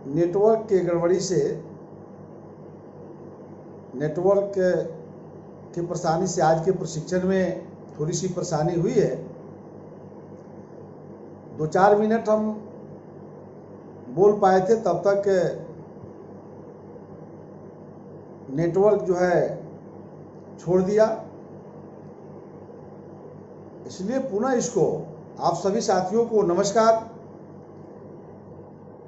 Network के गड़बड़ी से, नेटवर्क की परेशानी से आज के प्रशिक्षण में थोड़ी सी परेशानी हुई है। 2-4 मिनट हम बोल पाए थे, तब तक नेटवर्क जो है छोड़ दिया। इसलिए पुनः इसको आप सभी साथियों को नमस्कार।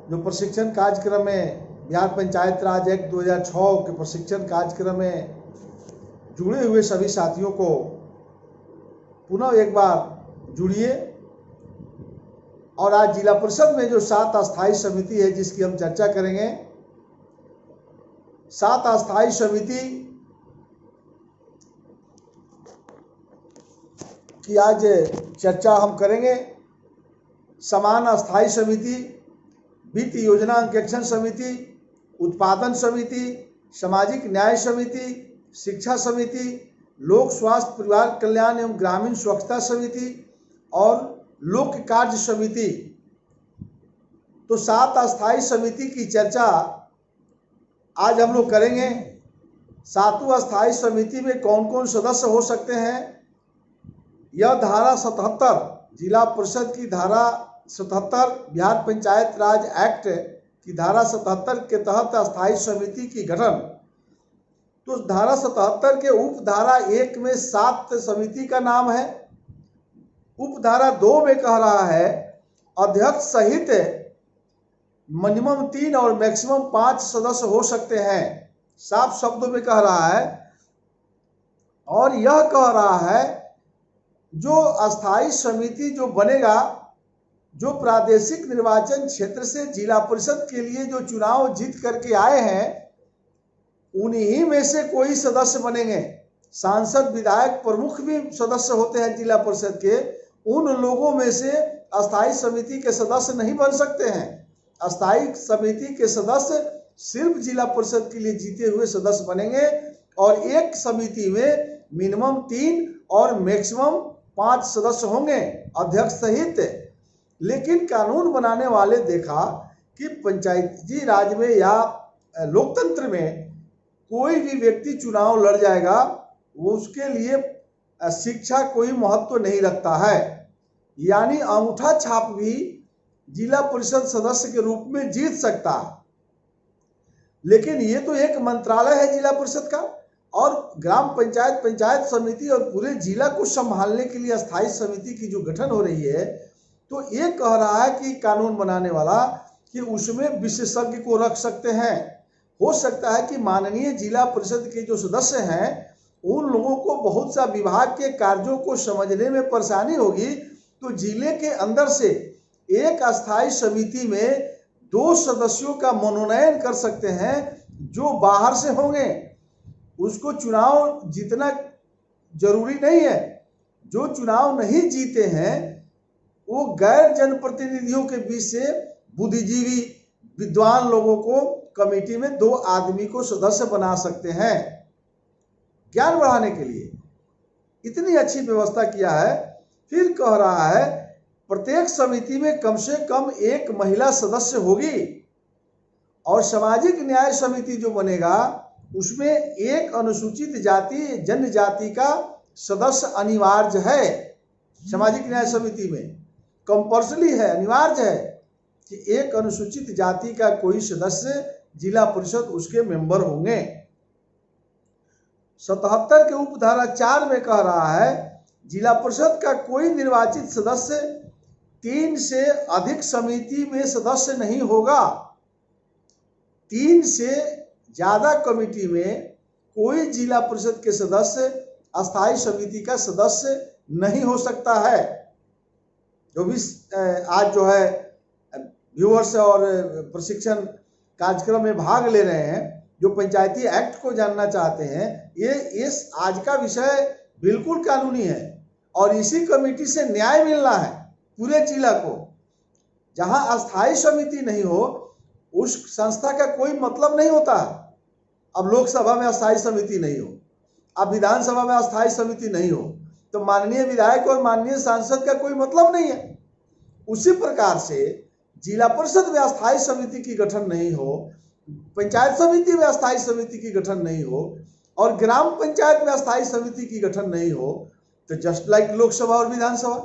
जो प्रशिक्षण कार्यक्रम में बिहार पंचायत राज एक्ट 2006 के प्रशिक्षण कार्यक्रम में जुड़े हुए सभी साथियों को पुनः एक बार जुड़िए। और आज जिला परिषद में जो 7 अस्थायी समिति है जिसकी हम चर्चा करेंगे, 7 अस्थायी समिति की आज चर्चा हम करेंगे। समान अस्थायी समिति, वित्त योजना अंकेक्षण समिति, उत्पादन समिति, सामाजिक न्याय समिति, शिक्षा समिति, लोक स्वास्थ्य परिवार कल्याण एवं ग्रामीण स्वच्छता समिति और लोक कार्य समिति। तो 7 अस्थायी समिति की चर्चा आज हम लोग करेंगे। 7 अस्थायी समिति में कौन कौन सदस्य हो सकते हैं, यह धारा 77 जिला परिषद की धारा 77 बिहार पंचायत राज एक्ट की धारा 77 के तहत अस्थायी समिति की गठन। तो धारा 77 के उप धारा 1 में 7 समिति का नाम है। उप धारा 2 में कह रहा है अध्यक्ष सहित मिनिमम 3 और मैक्सिमम 5 सदस्य हो सकते हैं। साफ शब्दों में कह रहा है। और यह कह रहा है जो अस्थायी समिति जो बनेगा, जो प्रादेशिक निर्वाचन क्षेत्र से जिला परिषद के लिए जो चुनाव जीत करके आए हैं, उन्हीं में से कोई सदस्य बनेंगे। सांसद, विधायक, प्रमुख भी सदस्य होते हैं जिला परिषद के। उन लोगों में से अस्थायी समिति के सदस्य नहीं बन सकते हैं। अस्थायी समिति के सदस्य सिर्फ जिला परिषद के लिए जीते हुए सदस्य बनेंगे और एक समिति में मिनिमम 3 और मैक्सिमम 5 सदस्य होंगे, अध्यक्ष सहित। लेकिन कानून बनाने वाले देखा कि पंचायती राज में या लोकतंत्र में कोई भी व्यक्ति चुनाव लड़ जाएगा, वो उसके लिए शिक्षा कोई महत्व नहीं रखता है। यानी अंगूठा छाप भी जिला परिषद सदस्य के रूप में जीत सकता है। लेकिन ये तो एक मंत्रालय है जिला परिषद का, और ग्राम पंचायत, पंचायत समिति और पूरे जिला को संभालने के लिए अस्थायी समिति की जो गठन हो रही है, तो ये कह रहा है कि कानून बनाने वाला कि उसमें विशेषज्ञ को रख सकते हैं। हो सकता है कि माननीय जिला परिषद के जो सदस्य हैं उन लोगों को बहुत सा विभाग के कार्यों को समझने में परेशानी होगी, तो जिले के अंदर से एक अस्थायी समिति में 2 सदस्यों का मनोनयन कर सकते हैं जो बाहर से होंगे। उसको चुनाव जीतना जरूरी नहीं है। जो चुनाव नहीं जीते हैं वो गैर जनप्रतिनिधियों के बीच से बुद्धिजीवी विद्वान लोगों को कमेटी में 2 आदमी को सदस्य बना सकते हैं। ज्ञान बढ़ाने के लिए इतनी अच्छी व्यवस्था किया है। फिर कह रहा है प्रत्येक समिति में कम से कम 1 महिला सदस्य होगी और सामाजिक न्याय समिति जो बनेगा उसमें 1 अनुसूचित जाति जनजाति का सदस्य अनिवार्य है। सामाजिक न्याय समिति में कंपल्सरी है, अनिवार्य है कि 1 अनुसूचित जाति का कोई सदस्य जिला परिषद उसके मेंबर होंगे। 77 के उपधारा 4 में कह रहा है जिला परिषद का कोई निर्वाचित सदस्य 3 से अधिक समिति में सदस्य नहीं होगा। 3 से ज्यादा कमेटी में कोई जिला परिषद के सदस्य अस्थायी समिति का सदस्य नहीं हो सकता है। जो भी आज जो है व्यूअर्स और प्रशिक्षण कार्यक्रम में भाग ले रहे हैं, जो पंचायती एक्ट को जानना चाहते हैं, ये इस आज का विषय बिल्कुल कानूनी है और इसी कमेटी से न्याय मिलना है पूरे जिला को। जहां अस्थायी समिति नहीं हो उस संस्था का कोई मतलब नहीं होता। अब लोकसभा में अस्थायी समिति नहीं हो, अब विधानसभा में अस्थायी समिति नहीं हो, तो माननीय विधायक और माननीय सांसद का कोई मतलब नहीं है। उसी प्रकार से जिला परिषद में अस्थायी समिति की गठन नहीं हो, पंचायत समिति में अस्थायी समिति की गठन नहीं हो, और ग्राम पंचायत में अस्थायी समिति की गठन नहीं हो, तो जस्ट लाइक लोकसभा और विधानसभा,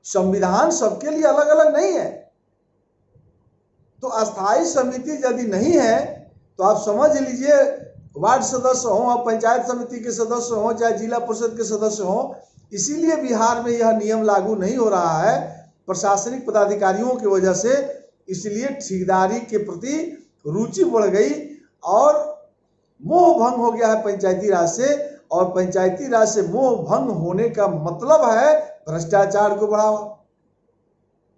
संविधान सबके लिए अलग अलग नहीं है। तो अस्थायी समिति यदि नहीं है तो आप समझ लीजिए वार्ड सदस्य हो, आप पंचायत समिति के सदस्य हो, चाहे जिला परिषद के सदस्य हो, इसीलिए बिहार में यह नियम लागू नहीं हो रहा है प्रशासनिक पदाधिकारियों की वजह से। इसलिए ठेकेदारी के प्रति रुचि बढ़ गई और मोह भंग हो गया है पंचायती राज से, और पंचायती राज से मोह भंग होने का मतलब है भ्रष्टाचार को बढ़ावा।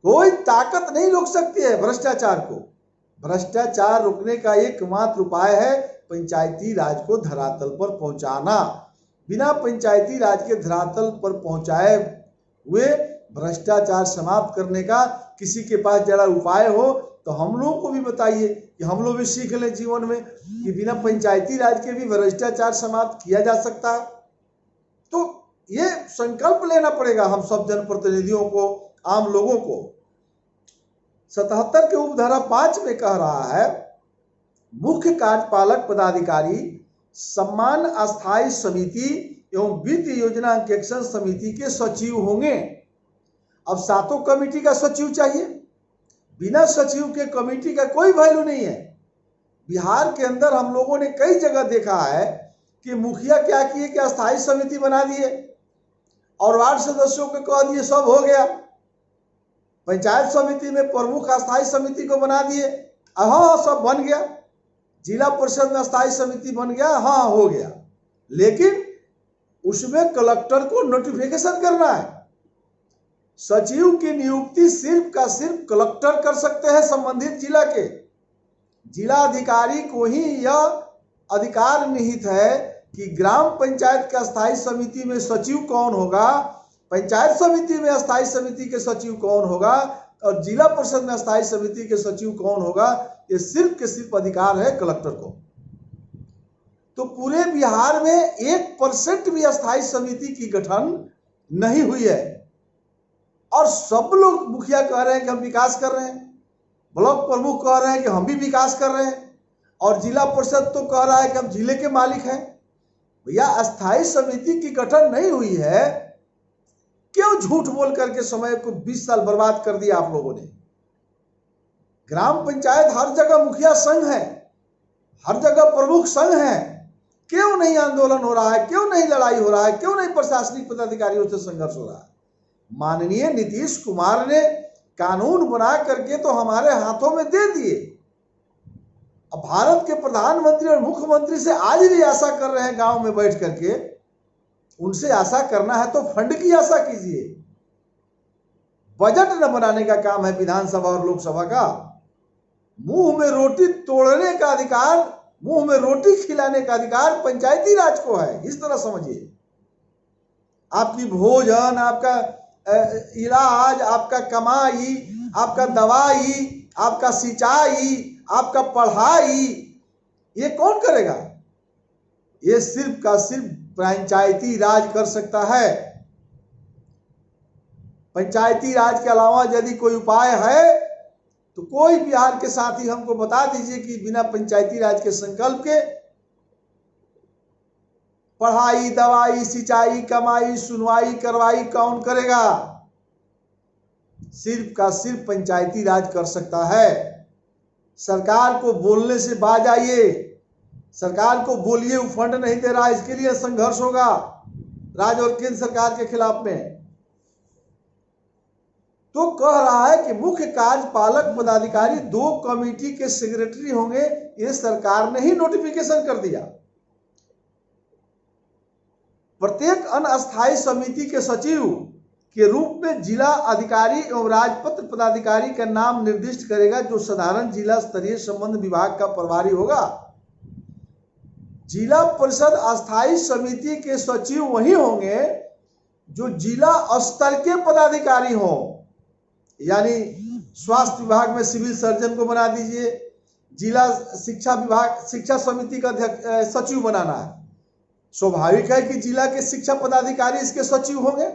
कोई ताकत नहीं रोक सकती है भ्रष्टाचार को। भ्रष्टाचार रोकने का एकमात्र उपाय है पंचायती राज को धरातल पर पहुंचाना। बिना पंचायती राज के धरातल पर पहुंचाए हुए भ्रष्टाचार समाप्त करने का किसी के पास जरा उपाय हो तो हम लोगों को भी बताइए कि हम लोग भी सीख लें जीवन में कि बिना पंचायती राज के भी भ्रष्टाचार समाप्त किया जा सकता है। तो ये संकल्प लेना पड़ेगा हम सब जनप्रतिनिधियों को, आम लोगों को। 77 के उपधारा 5 में कह रहा है मुख्य कार्यपालक पदाधिकारी सम्मान अस्थायी समिति एवं वित्त योजना अंकेक्षण समिति के सचिव होंगे। अब 7 कमेटी का सचिव चाहिए, बिना सचिव के कमेटी का कोई वैल्यू नहीं है। बिहार के अंदर हम लोगों ने कई जगह देखा है कि मुखिया क्या किए कि अस्थायी समिति बना दिए और वार्ड सदस्यों को कह दिए सब हो गया। पंचायत समिति में प्रमुख अस्थायी समिति को बना दिए, हाँ सब बन गया। जिला परिषद में अस्थायी समिति बन गया, हाँ हो गया। लेकिन उसमें कलेक्टर को नोटिफिकेशन करना है। सचिव की नियुक्ति सिर्फ का सिर्फ कलेक्टर कर सकते हैं संबंधित जिला के। जिला अधिकारी को ही यह अधिकार निहित है कि ग्राम पंचायत का स्थायी समिति में सचिव कौन होगा, पंचायत समिति में अस्थायी समिति के सचिव कौन होगा और जिला परिषद में अस्थायी समिति के सचिव कौन होगा, ये सिर्फ के सिर्फ अधिकार है कलेक्टर को। तो पूरे बिहार में 1% भी अस्थायी समिति की गठन नहीं हुई है और सब लोग मुखिया कह रहे हैं कि हम विकास कर रहे हैं, ब्लॉक प्रमुख कह रहे हैं कि हम भी विकास कर रहे हैं और जिला परिषद तो कह रहा है कि हम जिले के मालिक हैं। भैया अस्थायी समिति की गठन नहीं हुई है, क्यों झूठ बोल करके समय को 20 साल बर्बाद कर दिया आप लोगों ने। ग्राम पंचायत हर जगह मुखिया संघ है, हर जगह प्रमुख संघ है, क्यों नहीं आंदोलन हो रहा है, क्यों नहीं लड़ाई हो रहा है, क्यों नहीं प्रशासनिक पदाधिकारियों से संघर्ष हो रहा है। माननीय नीतीश कुमार ने कानून बना करके तो हमारे हाथों में दे दिए। अब भारत के प्रधानमंत्री और मुख्यमंत्री से आज भी आशा कर रहे हैं गांव में बैठ करके, उनसे आशा करना है तो फंड की आशा कीजिए। बजट न बनाने का काम है विधानसभा और लोकसभा का। मुंह में रोटी तोड़ने का अधिकार, मुंह में रोटी खिलाने का अधिकार पंचायती राज को है, इस तरह समझिए। आपकी भोजन, आपका इलाज, आपका कमाई, आपका दवाई, आपका सिंचाई, आपका पढ़ाई, ये कौन करेगा? ये सिर्फ का सिर्फ पंचायती राज कर सकता है। पंचायती राज के अलावा यदि कोई उपाय है तो कोई बिहार के साथी हमको बता दीजिए कि बिना पंचायती राज के संकल्प के पढ़ाई, दवाई, सिंचाई, कमाई, सुनवाई, करवाई कौन करेगा? सिर्फ का सिर्फ पंचायती राज कर सकता है। सरकार को बोलने से बाज आइए, सरकार को बोलिए वो फंड नहीं दे रहा, इसके लिए संघर्ष होगा राज्य और केंद्र सरकार के खिलाफ में। तो कह रहा है कि मुख्य कार्यपालक पदाधिकारी 2 कमेटी के सेक्रेटरी होंगे, ये सरकार ने ही नोटिफिकेशन कर दिया। प्रत्येक अस्थायी समिति के सचिव के रूप में जिला अधिकारी एवं राजपत्र पदाधिकारी का नाम निर्दिष्ट करेगा, जो साधारण जिला स्तरीय संबंध विभाग का प्रभारी होगा। जिला परिषद अस्थायी समिति के सचिव वही होंगे जो जिला स्तर के पदाधिकारी हों, यानी स्वास्थ्य विभाग में सिविल सर्जन को बना दीजिए, जिला शिक्षा विभाग शिक्षा समिति का सचिव बनाना है। स्वाभाविक है कि जिला के शिक्षा पदाधिकारी इसके सचिव होंगे।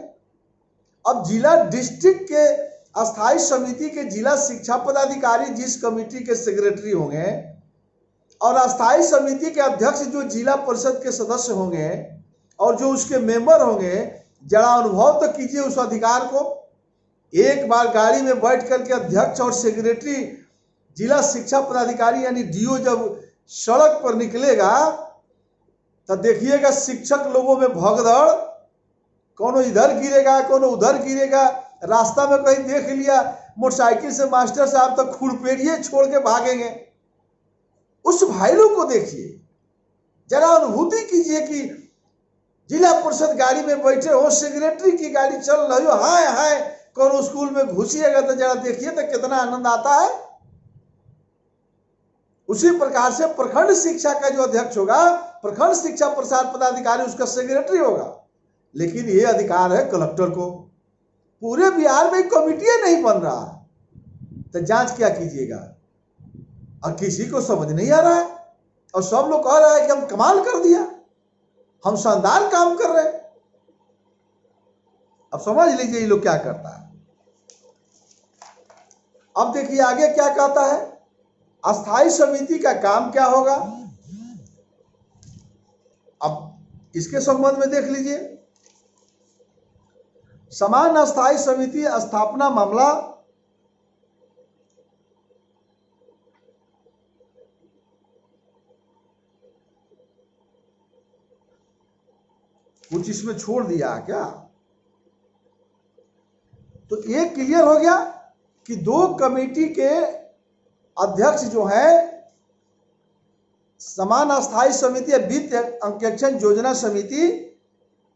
अब जिला डिस्ट्रिक्ट के अस्थायी समिति के जिला शिक्षा पदाधिकारी जिस कमेटी के सेक्रेटरी होंगे और अस्थायी समिति के अध्यक्ष जो जिला परिषद के सदस्य होंगे और जो उसके मेंबर होंगे, जरा अनुभव तो कीजिए उस अधिकार को। एक बार गाड़ी में बैठ करके अध्यक्ष और सेक्रेटरी जिला शिक्षा पदाधिकारी यानी डीओ जब सड़क पर निकलेगा तो देखिएगा शिक्षक लोगों में भगदड़, कोनो इधर गिरेगा कोनो उधर गिरेगा। रास्ता में कहीं देख लिया मोटरसाइकिल से मास्टर साहब तो खुरपेड़िए छोड़ के भागेंगे। उस भाई लोग को देखिए, जरा अनुभूति कीजिए कि जिला परिषद गाड़ी में बैठे हो, सेक्रेटरी की गाड़ी चल रही हो, हाय हाय कोनो स्कूल में घुसिएगा तो जरा देखिए तो कितना आनंद आता है। उसी प्रकार से प्रखंड शिक्षा का जो अध्यक्ष होगा, प्रखंड शिक्षा प्रसार पदाधिकारी उसका सेक्रेटरी होगा, लेकिन ये अधिकार है कलेक्टर को। पूरे बिहार में कमिटियां नहीं बन रहा, तो जांच क्या कीजिएगा? और किसी को समझ नहीं आ रहा है और सब लोग कह रहे हैं कि हम कमाल कर दिया, हम शानदार काम कर रहे हैं। अब समझ लीजिए ये लोग क्या करता है। अब देखिए आगे क्या कहता है, अस्थायी समिति का काम क्या होगा। अब इसके संबंध में देख लीजिए, समान अस्थायी समिति स्थापना मामला कुछ इसमें छोड़ दिया क्या? तो ये क्लियर हो गया कि दो कमेटी के अध्यक्ष जो है, समान अस्थायी समिति या वित्त अंकेक्षण योजना समिति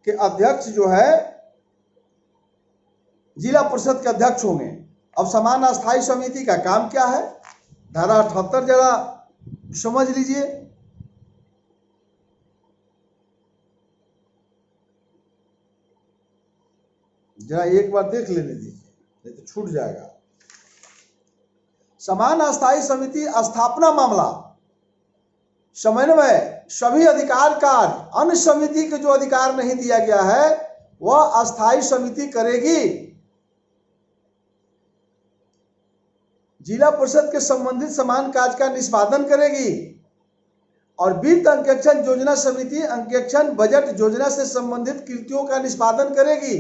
के अध्यक्ष जो है जिला परिषद के अध्यक्ष होंगे। अब समान अस्थायी समिति का काम क्या है, धारा 78 जरा समझ लीजिए। जरा एक बार देख लेने दीजिए, नहीं तो छूट जाएगा। समान अस्थायी समिति स्थापना मामला समन्वय सभी अधिकार कार्य अन्य समिति के जो अधिकार नहीं दिया गया है वह अस्थायी समिति करेगी। जिला परिषद के संबंधित समान कार्य का निष्पादन करेगी और वित्त अंकेक्षण योजना समिति अंकेक्षण बजट योजना से संबंधित कृतियों का निष्पादन करेगी।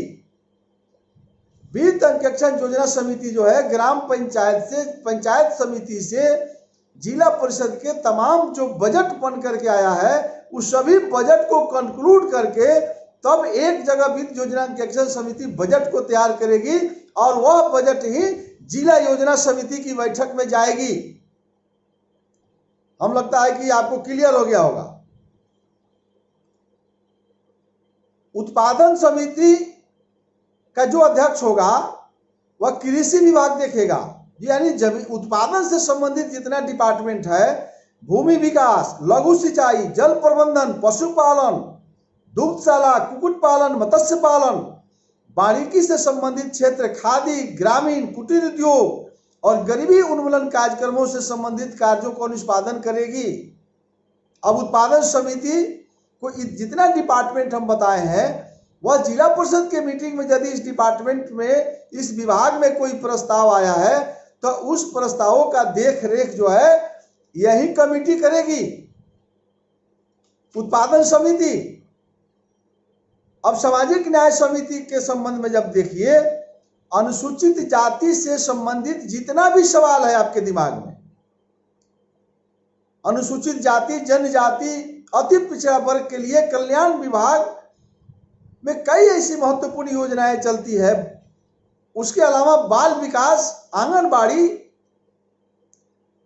वित्त अंकेक्षण योजना समिति जो है ग्राम पंचायत से पंचायत समिति से जिला परिषद के तमाम जो बजट बन करके आया है उस सभी बजट को कंक्लूड करके तब एक जगह वित्त योजना अंकेक्षण समिति बजट को तैयार करेगी और वह बजट ही जिला योजना समिति की बैठक में जाएगी। हम लगता है कि आपको क्लियर हो गया होगा। उत्पादन समिति का जो अध्यक्ष होगा वह कृषि विभाग देखेगा, यानी जमीन उत्पादन से संबंधित जितना डिपार्टमेंट है, भूमि विकास, लघु सिंचाई, जल प्रबंधन, पशुपालन, दुग्धशाला, कुक्कुट पालन, मत्स्य पालन, वानिकी से संबंधित क्षेत्र, खादी, ग्रामीण, कुटीर उद्योग और गरीबी उन्मूलन कार्यक्रमों से संबंधित कार्यों को निष्पादन करेगी। अब उत्पादन समिति को जितना डिपार्टमेंट हम बताए हैं वह जिला परिषद के मीटिंग में यदि इस डिपार्टमेंट में इस विभाग में कोई प्रस्ताव आया है तो उस प्रस्तावों का देख रेख जो है यही कमेटी करेगी, उत्पादन समिति। अब सामाजिक न्याय समिति के संबंध में जब देखिए, अनुसूचित जाति से संबंधित जितना भी सवाल है आपके दिमाग में, अनुसूचित जाति, जनजाति, अति पिछड़ा वर्ग के लिए कल्याण विभाग में कई ऐसी महत्वपूर्ण योजनाएं चलती है। उसके अलावा बाल विकास, आंगनबाड़ी,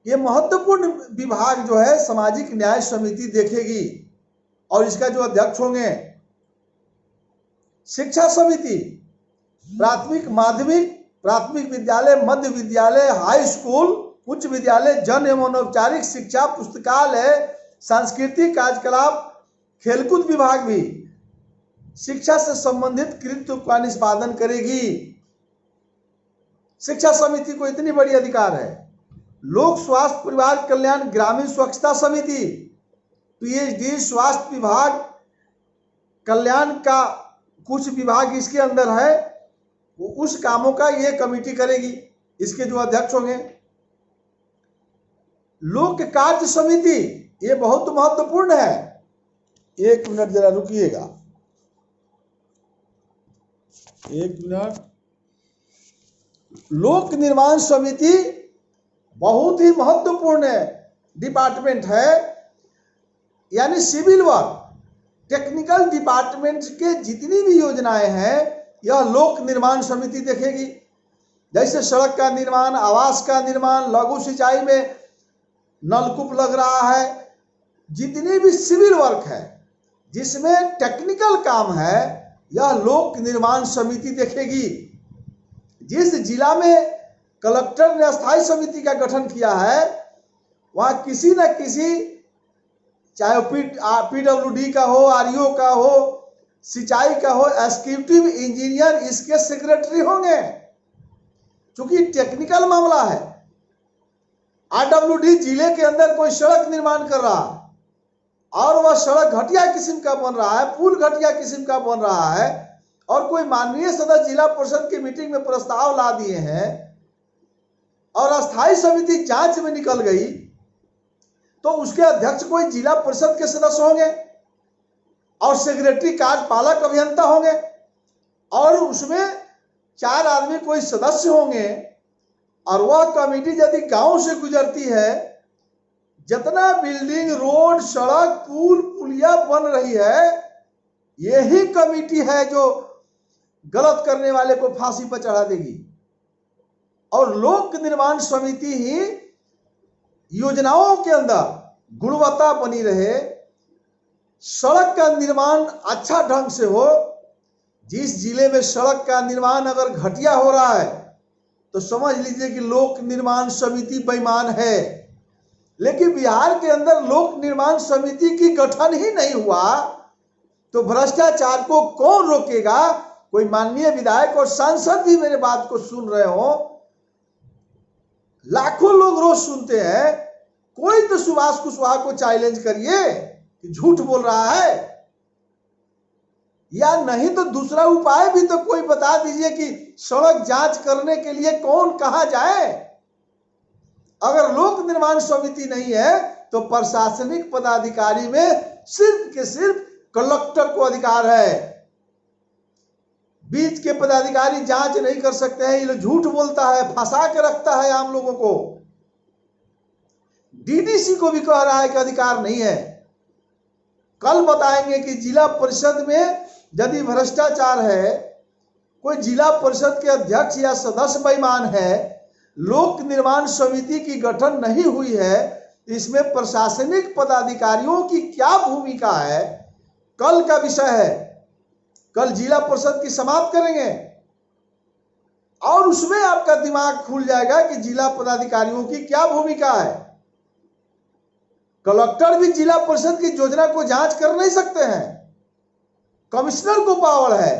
ये महत्वपूर्ण विभाग जो है सामाजिक न्याय समिति देखेगी और इसका जो अध्यक्ष होंगे। शिक्षा समिति प्राथमिक, माध्यमिक, प्राथमिक विद्यालय, मध्य विद्यालय, हाई स्कूल, उच्च विद्यालय, जन एवं औपचारिक शिक्षा, पुस्तकालय, सांस्कृतिक कार्यकलाप, खेलकूद विभाग भी शिक्षा से संबंधित कृत्य का निष्पादन करेगी। शिक्षा समिति को इतनी बड़ी अधिकार है। लोक स्वास्थ्य परिवार कल्याण ग्रामीण स्वच्छता समिति, पीएचडी स्वास्थ्य विभाग कल्याण का कुछ विभाग इसके अंदर है, उस कामों का ये कमेटी करेगी, इसके जो अध्यक्ष होंगे। लोक कार्य समिति, ये बहुत महत्वपूर्ण है। एक मिनट जरा रुकिएगा, एक मिनट। लोक निर्माण समिति बहुत ही महत्वपूर्ण डिपार्टमेंट है, यानी सिविल वर्क टेक्निकल डिपार्टमेंट के जितनी भी योजनाएं हैं यह लोक निर्माण समिति देखेगी। जैसे सड़क का निर्माण, आवास का निर्माण, लघु सिंचाई में नलकूप लग रहा है, जितनी भी सिविल वर्क है जिसमें टेक्निकल काम है यह लोक निर्माण समिति देखेगी। जिस जिला में कलेक्टर ने अस्थायी समिति का गठन किया है वहां किसी न किसी, चाहे पीडब्ल्यूडी का हो, आरईओ का हो, सिंचाई का हो, एग्जीक्यूटिव इंजीनियर इसके सेक्रेटरी होंगे, क्योंकि टेक्निकल मामला है। आरडब्ल्यूडी जिले के अंदर कोई सड़क निर्माण कर रहा है और वह सड़क घटिया किस्म का बन रहा है, पुल घटिया किस्म का बन रहा है, और कोई माननीय सदस्य जिला परिषद की मीटिंग में प्रस्ताव ला दिए हैं और अस्थायी समिति जांच में निकल गई, तो उसके अध्यक्ष कोई जिला परिषद के सदस्य होंगे और सेक्रेटरी कार्यपालक अभियंता होंगे और उसमें 4 आदमी कोई सदस्य होंगे। और वह कमेटी यदि गांव से गुजरती है, जितना बिल्डिंग, रोड, सड़क, पुल, पुलिया बन रही है, यही कमेटी है जो गलत करने वाले को फांसी पर चढ़ा देगी। और लोक निर्माण समिति ही योजनाओं के अंदर गुणवत्ता बनी रहे, सड़क का निर्माण अच्छा ढंग से हो। जिस जिले में सड़क का निर्माण अगर घटिया हो रहा है तो समझ लीजिए कि लोक निर्माण समिति बेईमान है। लेकिन बिहार के अंदर लोक निर्माण समिति की गठन ही नहीं हुआ तो भ्रष्टाचार को कौन रोकेगा? कोई माननीय विधायक और सांसद भी मेरे बात को सुन रहे हो, लाखों लोग रोज सुनते हैं, कोई तो सुभाष कुशवाहा को चैलेंज करिए कि झूठ बोल रहा है, या नहीं तो दूसरा उपाय भी तो कोई बता दीजिए कि सड़क जांच करने के लिए कौन कहां जाए। अगर लोक निर्माण समिति नहीं है तो प्रशासनिक पदाधिकारी में सिर्फ के सिर्फ कलेक्टर को अधिकार है। बीच के पदाधिकारी जांच नहीं कर सकते हैं, ये झूठ बोलता है, फंसा के रखता है आम लोगों को। डीडीसी को भी कह रहा है कि अधिकार नहीं है। कल बताएंगे कि जिला परिषद में यदि भ्रष्टाचार है, कोई जिला परिषद के अध्यक्ष या सदस्य बेईमान है, लोक निर्माण समिति की गठन नहीं हुई है, इसमें प्रशासनिक पदाधिकारियों की क्या भूमिका है, कल का विषय है। कल जिला परिषद की समाप्त करेंगे और उसमें आपका दिमाग खुल जाएगा कि जिला पदाधिकारियों की क्या भूमिका है। कलेक्टर भी जिला परिषद की योजना को जांच कर नहीं सकते हैं, कमिश्नर को पावर है,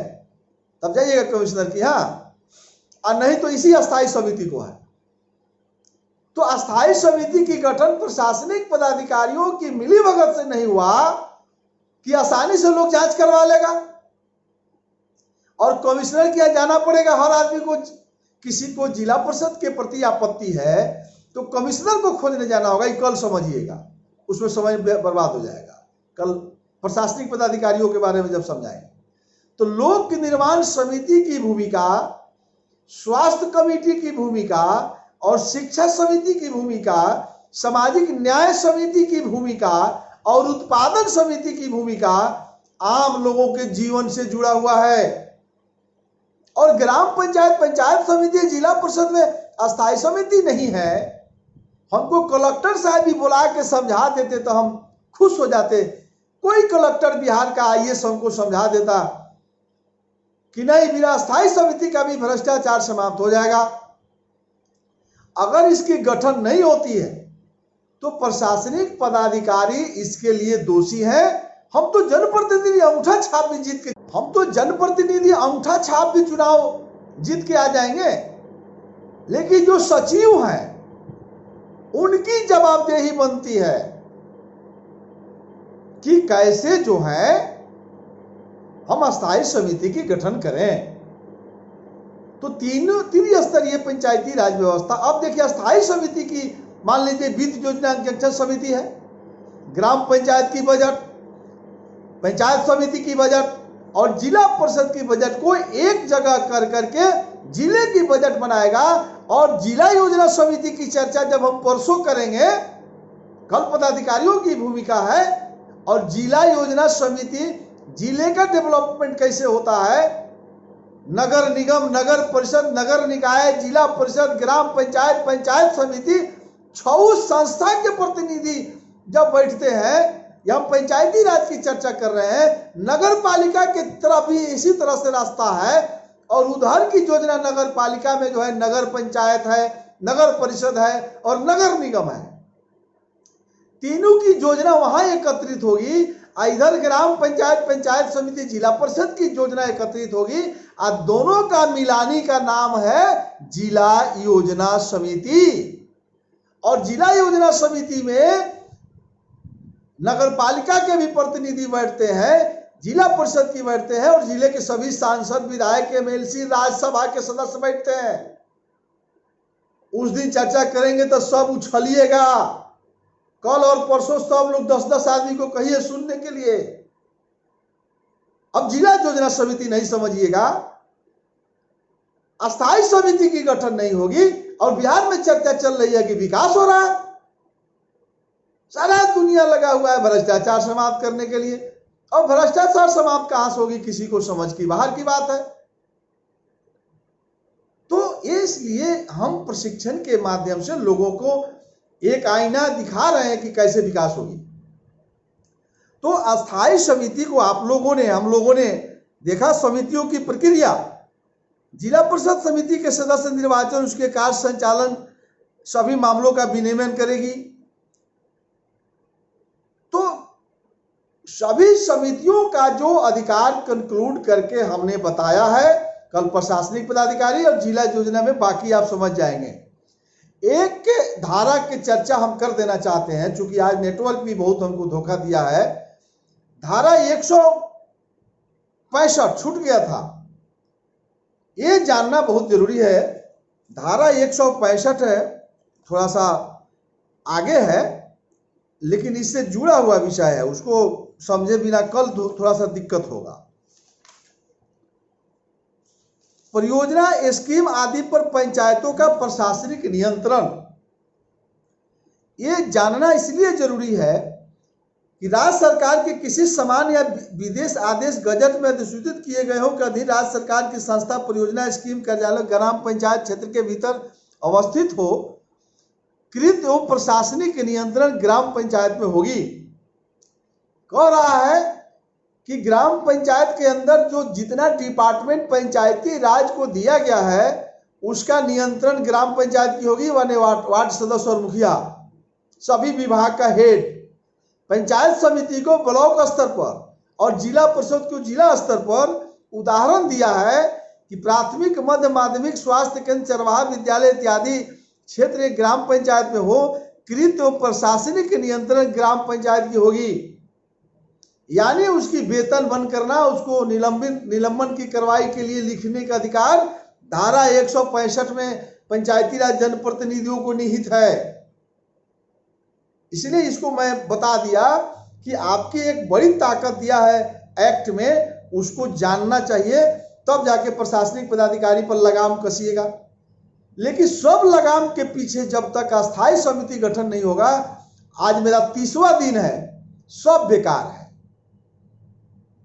तब जाइएगा कमिश्नर की, हाँ, और नहीं तो इसी अस्थायी समिति को है। तो अस्थायी समिति की गठन प्रशासनिक पदाधिकारियों की मिलीभगत से नहीं हुआ कि आसानी से लोग जांच करवा लेगा और कमिश्नर के यहाँ जाना पड़ेगा। हर आदमी को, किसी को जिला परिषद के प्रति आपत्ति है तो कमिश्नर को खोजने जाना होगा, ये कल समझिएगा, उसमें समय बर्बाद हो जाएगा। कल प्रशासनिक पदाधिकारियों के बारे में जब समझाएंगे तो लोक निर्माण समिति की भूमिका, स्वास्थ्य कमेटी की भूमिका और शिक्षा समिति की भूमिका, सामाजिक न्याय समिति की भूमिका और उत्पादन समिति की भूमिका आम लोगों के जीवन से जुड़ा हुआ है। और ग्राम पंचायत, पंचायत समिति, जिला परिषद में अस्थायी समिति नहीं है। हमको कलेक्टर साहब भी बुला के समझा देते तो हम खुश हो जाते। कोई कलेक्टर बिहार का आईएएस हमको समझा देता कि नहीं, बिना अस्थायी समिति का भी भ्रष्टाचार समाप्त हो जाएगा। अगर इसकी गठन नहीं होती है तो प्रशासनिक पदाधिकारी इसके लिए दोषी हैं। हम तो जनप्रतिनिधि अंगूठा छाप भी जीत के, हम तो जनप्रतिनिधि अंगूठा छाप भी चुनाव जीत के आ जाएंगे। लेकिन जो सचिव हैं उनकी जवाबदेही बनती है कि कैसे जो है हम अस्थायी समिति की गठन करें। तो त्रिस्तरीय पंचायती राज व्यवस्था। अब देखिए अस्थायी समिति की, मान लीजिए वित्त योजना अंकेक्षण समिति है, ग्राम पंचायत की बजट, पंचायत समिति की बजट और जिला परिषद की बजट को एक जगह कर करके जिले की बजट बनाएगा। और जिला योजना समिति की चर्चा जब हम परसों करेंगे, कल पदाधिकारियों की भूमिका है और जिला योजना समिति जिले का डेवलपमेंट कैसे होता है, नगर निगम, नगर परिषद, नगर निकाय, जिला परिषद, ग्राम पंचायत, पंचायत समिति, 6 संस्था के प्रतिनिधि जब बैठते हैं, या हम पंचायती राज की चर्चा कर रहे हैं, नगर पालिका की तरफ भी इसी तरह से रास्ता है। और उधर की योजना नगर पालिका में जो है नगर पंचायत है, नगर परिषद है और नगर निगम है। तीनों की योजना वहां एकत्रित होगी। इधर ग्राम पंचायत, पंचायत समिति, जिला परिषद की योजना एकत्रित होगी और दोनों का मिलानी का नाम है जिला योजना समिति। और जिला योजना समिति में नगर पालिका के भी प्रतिनिधि बैठते हैं, जिला परिषद की बैठते हैं और जिले के सभी सांसद, विधायक, एमएलसी, राज्यसभा के सदस्य बैठते हैं। उस दिन चर्चा करेंगे तो सब उछलिएगा। कल और परसों सब लोग 10-10 आदमी को कहिए सुनने के लिए। अब जिला योजना समिति नहीं समझिएगा, अस्थायी समिति की गठन नहीं होगी। और बिहार में चर्चा चल रही है कि विकास हो रहा है, सारा दुनिया लगा हुआ है भ्रष्टाचार समाप्त करने के लिए। और भ्रष्टाचार समाप्त कहां से होगी, किसी को समझ की बाहर की बात है। तो इसलिए हम प्रशिक्षण के माध्यम से लोगों को एक आईना दिखा रहे हैं कि कैसे विकास होगी। तो अस्थायी समिति को आप लोगों ने, हम लोगों ने देखा समितियों की प्रक्रिया। जिला परिषद समिति के सदस्य निर्वाचन, उसके कार्य संचालन, सभी मामलों का विनियमन करेगी। तो सभी समितियों का जो अधिकार कंक्लूड करके हमने बताया है, कल प्रशासनिक पदाधिकारी और जिला योजना में बाकी आप समझ जाएंगे। एक के धारा की चर्चा हम कर देना चाहते हैं, चूंकि आज नेटवर्क भी बहुत हमको धोखा दिया है। धारा 165 छूट गया था, ये जानना बहुत जरूरी है। धारा 165 है, थोड़ा सा आगे है लेकिन इससे जुड़ा हुआ विषय है, उसको समझे बिना कल थोड़ा सा दिक्कत होगा। परियोजना, स्कीम आदि पर पंचायतों का प्रशासनिक नियंत्रण, ये जानना इसलिए जरूरी है कि राज्य सरकार के किसी समान या विदेश आदेश गजट में अधिसूचित किए गए हो के अधीन राज्य सरकार की संस्था, परियोजना, स्कीम कार्यालय ग्राम पंचायत क्षेत्र के भीतर अवस्थित हो, कृत एवं प्रशासनिक नियंत्रण ग्राम पंचायत में होगी। कह रहा है कि ग्राम पंचायत के अंदर जो जितना डिपार्टमेंट पंचायती राज को दिया गया है उसका नियंत्रण ग्राम पंचायत की होगी। वार्ड सदस्य और मुखिया, सभी विभाग का हेड, पंचायत समिति को ब्लॉक स्तर पर और जिला परिषद को जिला स्तर पर। उदाहरण दिया है कि प्राथमिक, मध्य माध्यमिक, स्वास्थ्य केंद्र, चरवाहा विद्यालय इत्यादि क्षेत्र ग्राम पंचायत में हो, कृत एवं प्रशासनिक नियंत्रण ग्राम पंचायत की होगी। यानी उसकी वेतन बंद करना, उसको निलंबन की कार्रवाई के लिए लिखने का अधिकार धारा 165 में पंचायती राज जनप्रतिनिधियों को निहित है। इसलिए इसको मैं बता दिया कि आपकी एक बड़ी ताकत दिया है एक्ट में, उसको जानना चाहिए, तब जाके प्रशासनिक पदाधिकारी पर लगाम कसिएगा। लेकिन सब लगाम के पीछे जब तक अस्थायी समिति गठन नहीं होगा, आज मेरा 30वां दिन है, सब बेकार है।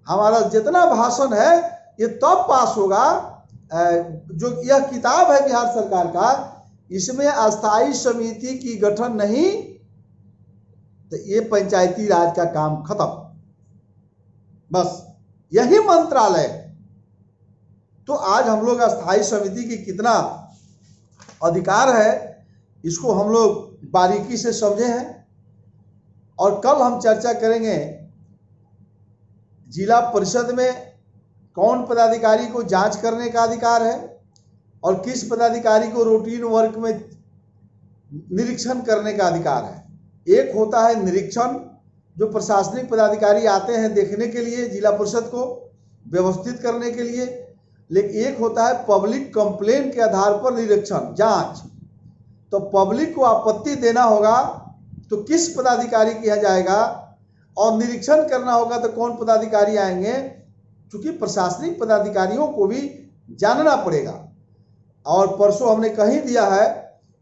हमारा जितना भाषण है ये तब पास होगा, जो यह किताब है बिहार सरकार का, इसमें अस्थायी समिति की गठन नहीं तो ये पंचायती राज का काम खत्म। बस यही मंत्रालय। तो आज हम लोग अस्थायी समिति की कितना अधिकार है इसको हम लोग बारीकी से समझे हैं। और कल हम चर्चा करेंगे जिला परिषद में कौन पदाधिकारी को जांच करने का अधिकार है, और किस पदाधिकारी को रूटीन वर्क में निरीक्षण करने का अधिकार है। एक होता है निरीक्षण, जो प्रशासनिक पदाधिकारी आते हैं देखने के लिए जिला परिषद को व्यवस्थित करने के लिए, लेकिन एक होता है पब्लिक कंप्लेंट के आधार पर निरीक्षण जांच। तो पब्लिक को आपत्ति देना होगा तो किस पदाधिकारी के यहाँ जाएगा, और निरीक्षण करना होगा तो कौन पदाधिकारी आएंगे, क्योंकि प्रशासनिक पदाधिकारियों को भी जानना पड़ेगा। और परसों हमने कहीं दिया है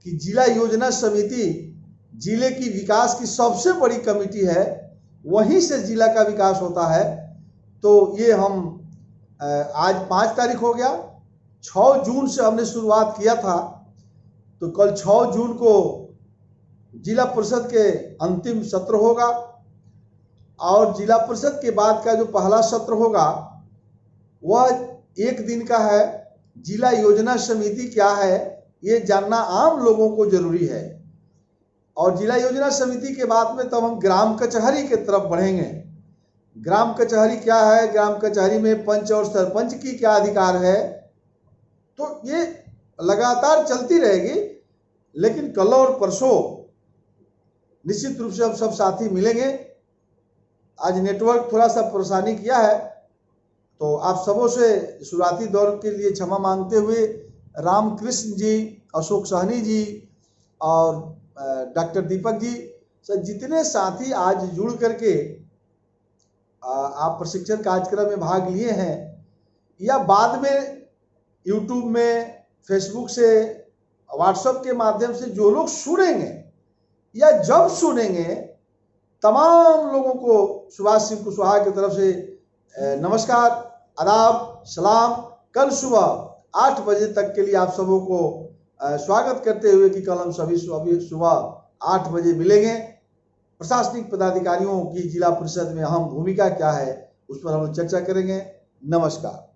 कि जिला योजना समिति जिले की विकास की सबसे बड़ी कमेटी है, वहीं से जिला का विकास होता है। तो ये हम आज 5 तारीख हो गया, 6 जून से हमने शुरुआत किया था, तो कल 6 जून को जिला परिषद के अंतिम सत्र होगा, और जिला परिषद के बाद का जो पहला सत्र होगा वह 1 दिन का है। जिला योजना समिति क्या है ये जानना आम लोगों को जरूरी है। और जिला योजना समिति के बाद में तब हम ग्राम कचहरी के तरफ बढ़ेंगे। ग्राम कचहरी क्या है, ग्राम कचहरी में पंच और सरपंच की क्या अधिकार है, तो ये लगातार चलती रहेगी। लेकिन कल और परसों निश्चित रूप से हम सब साथी मिलेंगे। आज नेटवर्क थोड़ा सा परेशानी किया है, तो आप सबों से शुरुआती दौर के लिए क्षमा मांगते हुए रामकृष्ण जी, अशोक सहनी जी और डॉक्टर दीपक जी सर, जितने साथी आज जुड़ करके आप प्रशिक्षण कार्यक्रम में भाग लिए हैं, या बाद में यूट्यूब में, फेसबुक से, व्हाट्सएप के माध्यम से जो लोग सुनेंगे या जब सुनेंगे, तमाम लोगों को सुभाष सिंह कुशवाहा की तरफ से नमस्कार, आदाब, सलाम। कल सुबह 8 बजे तक के लिए आप सबों को स्वागत करते हुए कि कल हम सभी सुबह 8 बजे मिलेंगे। प्रशासनिक पदाधिकारियों की जिला परिषद में अहम भूमिका क्या है उस पर हम चर्चा करेंगे। नमस्कार।